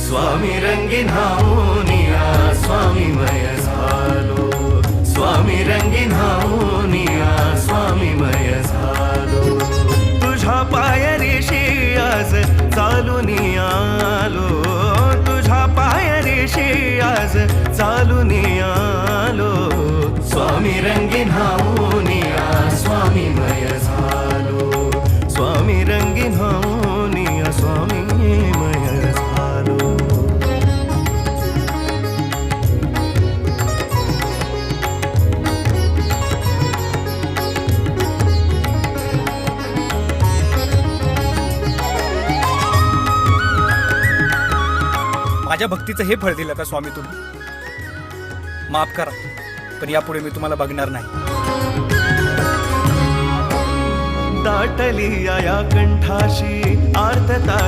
स्वामी रंगीन हाऊनिया स्वामीमय झालो, स्वामी रंगीन हाऊनिया स्वामीमय झालो. तुझ्या पायरीशी आज चालून आलो, तुझ्या पायरीशी आज चालून आलो. स्वामी रंगीन हाऊनिया स्वामीमय झालो, स्वामी रंगीन हाऊनिया स्वामीमय झालो. माझ्या भक्तीचं हे फळ दिलं का स्वामी तुम्ही? माफ करा, पण यापुढे मी तुम्हाला बघणार नाही. दाटली या कंठाशी आर्तता